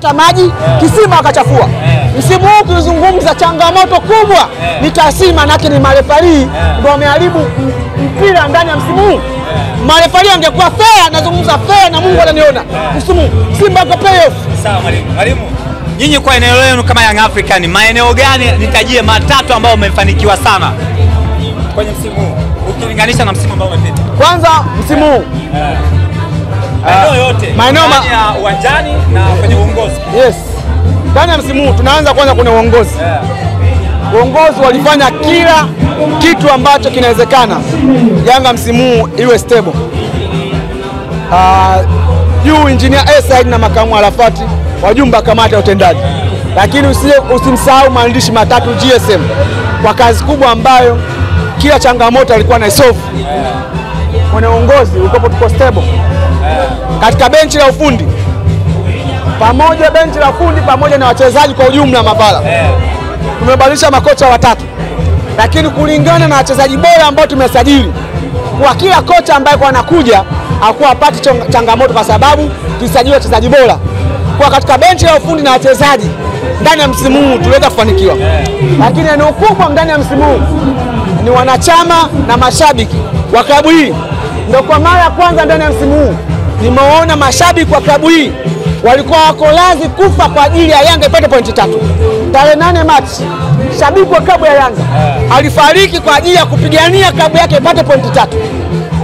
maji kisima wakachafua. Msimu huu kuzungumza changamoto kubwa ni kasima, nake ni marefari ndio wameharibu mpira ndani ya msimu huu. Marefari angekuwa fair, nazungumza fair na Mungu ananiona. Msimu Simba kwa playoff. Sawa mwalimu. Nyinyi kwa eneo lenu kama Young African, maeneo gani nitajie matatu ambayo umefanikiwa sana kwenye msimu huu ukilinganisha na msimu ambao umepita? Kwanza msimu huu maeneo yote, maeneo ya uwanjani na kwenye uongozi. Yes. Ndani ya msimu huu tunaanza kwanza kwenye uongozi. Uongozi walifanya kila kitu ambacho kinawezekana Yanga msimu huu iwe stable. Juu Engineer Said na makamu Arafati wajumba kamati ya utendaji. Lakini usimsahau maandishi matatu GSM kwa kazi kubwa ambayo kila changamoto alikuwa na solve. Kwenye uongozi uko tuko stable. Katika benchi la ufundi pamoja na wachezaji kwa ujumla mabala. Tumebadilisha makocha watatu. Lakini kulingana na wachezaji bora ambao tumesajili, kwa kila kocha ambaye kwa anakuja hakuwa apati changamoto kwa sababu tulisajili wachezaji bora. Kwa katika benchi la ufundi na wachezaji ndani ya msimu huu tuliweza kufanikiwa. Lakini eneo kubwa ndani ya msimu huu ni wanachama na mashabiki wa klabu hii. Ndio kwa mara ya kwanza ndani ya msimu huu nimeona mashabiki wa klabu hii walikuwa wako lazi kufa kwa ajili ya Yanga ipate pointi 3. Tarehe 8 Machi shabiki wa klabu ya Yanga alifariki kwa ajili ya kupigania klabu yake ipate pointi 3.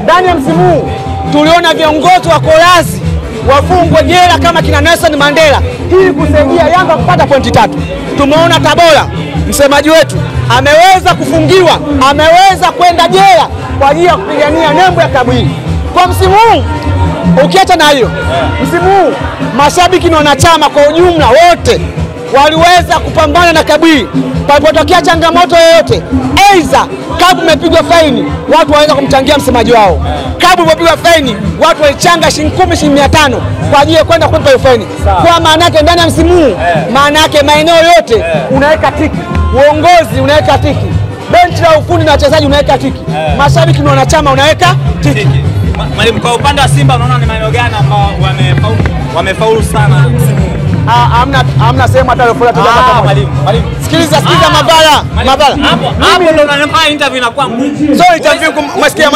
Ndani ya msimu huu tuliona viongozi wa kolazi wafungwe jela kama kina Nelson Mandela ili kusaidia Yanga kupata pointi 3. Tumeona Tabora, msemaji wetu ameweza kufungiwa, ameweza kwenda jela kwa ajili ya kupigania nembo ya klabu hii. Kwa msimu huu ukiacha na hiyo, msimu huu mashabiki na wanachama kwa ujumla wote waliweza kupambana na klabu hii. Palipotokea changamoto yoyote, aidha klabu imepigwa faini, watu waweza kumchangia msemaji wao. Klabu ilipopigwa faini, watu walichanga shilingi 10, shilingi 500 kwa ajili ya kwenda kulipa hiyo faini. Kwa maana yake ndani ya msimu huu, maana yake maeneo yote unaweka tiki, uongozi unaweka tiki, benchi la ufundi na wachezaji unaweka tiki, mashabiki na wanachama unaweka tiki. Mwalimu, kwa upande wa Simba unaona ni maeneo gani ambao wamefaulu sana msimu huu? Hamna sehemu hata leo Mwalimu. Sikiliza Mabala. Hapo ndo unanipa interview inakuwa ngumu. So interview umesikia?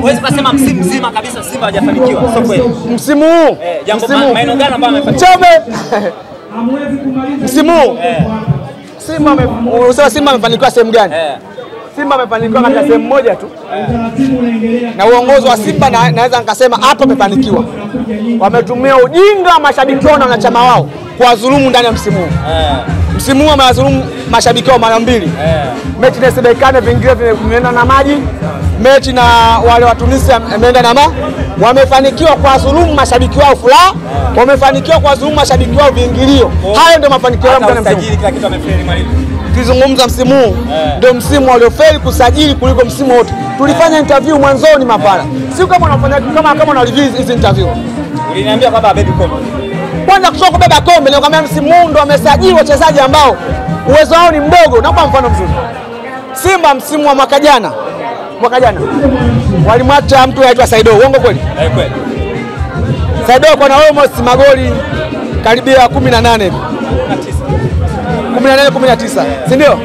Huwezi kusema msimu mzima kabisa Simba hajafanikiwa. Sio kweli. Msimu huu. Maeneo gani ambayo amefanikiwa? Msimu huu. Simba amefanikiwa sehemu gani? Simba amefanikiwa katika sehemu moja tu. Na uongozi wa Simba naweza nikasema hapa amefanikiwa. Wametumia ujinga wa mashabiki wao na wanachama wao kwa dhulumu ndani ya msimu huu. Msimu huu wamewadhulumu mashabiki wao mara 2. Mechi na Sebekane vingine vimeenda na maji. Mechi na wale wa Tunisia imeenda na wamefanikiwa kwa dhulumu mashabiki wao furaha, wamefanikiwa kwa dhulumu mashabiki wao viingilio. Hayo ndio mafanikio yao ndani ya msimu. Kila kitu amefeli mwalimu. Tukizungumza msimu huu ndio msimu waliofeli kusajili kuliko msimu wote. Tulifanya interview mwanzoni Mapala. Sio kama unafanya kama una review hizi interview. Uliniambia kwamba abebe kombe. Kwanza kutoka kubeba kombe leo kama msimu huu ndio wamesajili wachezaji ambao uwezo wao ni mdogo. Naomba mfano mzuri. Simba msimu wa mwaka jana walimwacha mtu anaitwa Saido. Uongo kweli? Kweli. Saido kwa na almost magoli karibia 18 hivi. 19, si ndio?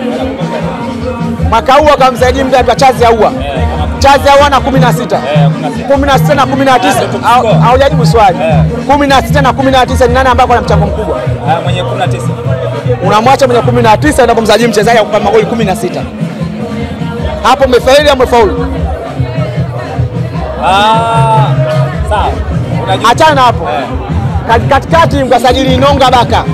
Mwaka huu akamsaidia mtu anaitwa Chazi Aua. Chazi Aua na 16. 16 na 19. Haujajibu swali. 16 na 19 ni nani ambaye ana mchango mkubwa? Mwenye 19. Unamwacha mwenye 19 na kumsajili mchezaji akupa magoli 16. Hapo umefaili au umefaulu? Sawa. Achana na hapo. Katikati mkasajili Inonga Baka.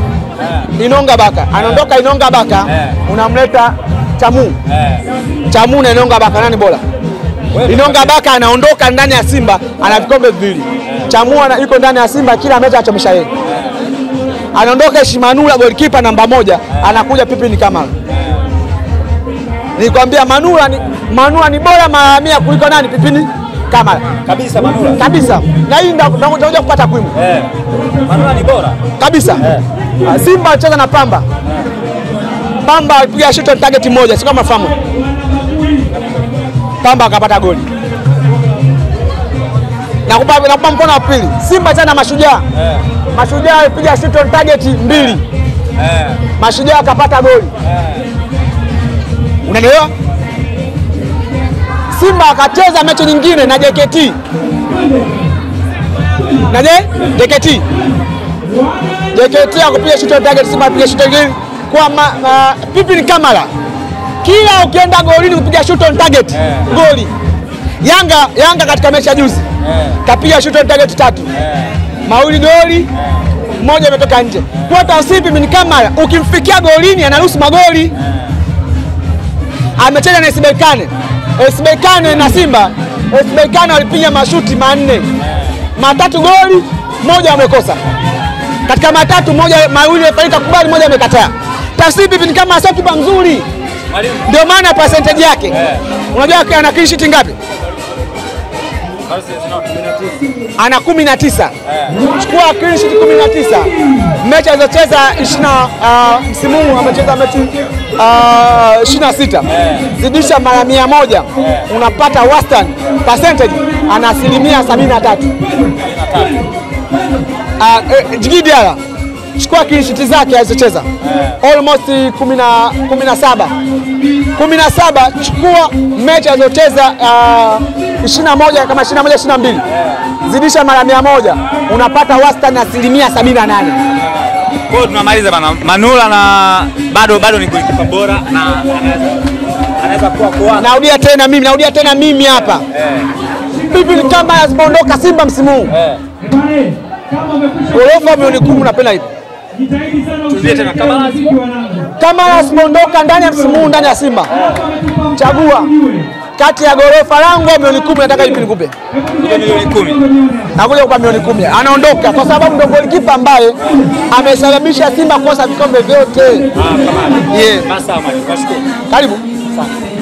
Inonga Baka. Anaondoka Inonga Baka, unamleta Chamu. Chamu na Inonga Baka nani bora? Inonga Baka anaondoka ndani ya Simba, ana vikombe viwili. Chamu yuko ndani ya Simba kila mechi anachomesha yeye. Anaondoka Shimanula goalkeeper namba 1, anakuja Pipi ni kama. Nikwambia Manula ni bora mara 100 kuliko nani Pipini Kamara. Kabisa Manula. Kabisa. Na hii ndio kupata takwimu. Manula ni bora. Kabisa. Simba alicheza na Pamba. Pamba alipiga shot on target moja, si kama fahamu. Pamba akapata goli. Na kupa mkono wa pili. Simba alicheza na Mashujaa. Mashujaa alipiga shoot on target 2. Mashujaa akapata goli. Unaelewa? Simba akacheza mechi nyingine na JKT. Na JKT. JKT akapiga shoot on target, Simba apiga shoot on target kwa pipi ni kamera. Kila ukienda golini kupiga shoot on target, goli. Yanga katika mechi ya juzi kapiga shoot on target 3. Mawili goli, moja imetoka nje. Kwa tawsipi ni kamera, ukimfikia golini anaruhusu magoli. Amecheza na SB Kane na Simba. SB Kane walipiga mashuti 4. 3 goli, moja wamekosa. Katika 3 mawili yamefanyika kubali, moja amekataa. Tawsipi ni kama sio kipa mzuri. Ndio maana percentage yake. Unajua ana clean sheet ngapi? Ana 19. Chukua clean sheet 19. Mechi alizocheza msimu huu amecheza mechi 26. Zidisha mara 100, unapata wastani percentage ana 73%. Jigidiala chukua clean sheet zake alizocheza almost 17. Chukua mechi alizocheza 21 kama 22. Zidisha mara 100, unapata wastani 78%. Kwa tunamaliza bana. Manula na bado ni golikipa bora na anaweza kuwa. Narudia tena mimi hapa. Bibi kama asipoondoka Simba msimu huu. Gorofa milioni 10 unapenda ipi? Tuzie tena kama asipoondoka ndani ya msimu huu ndani ya Simba. Chagua kati ya gorofa langu milioni 10, nataka ipi nikupe? Milioni 10. Nakuja kupa milioni 10. Anaondoka kwa sababu ndio golikipa ambaye amesababisha Simba kukosa vikombe vyote. Kama. Basi nashukuru. Karibu. Asante.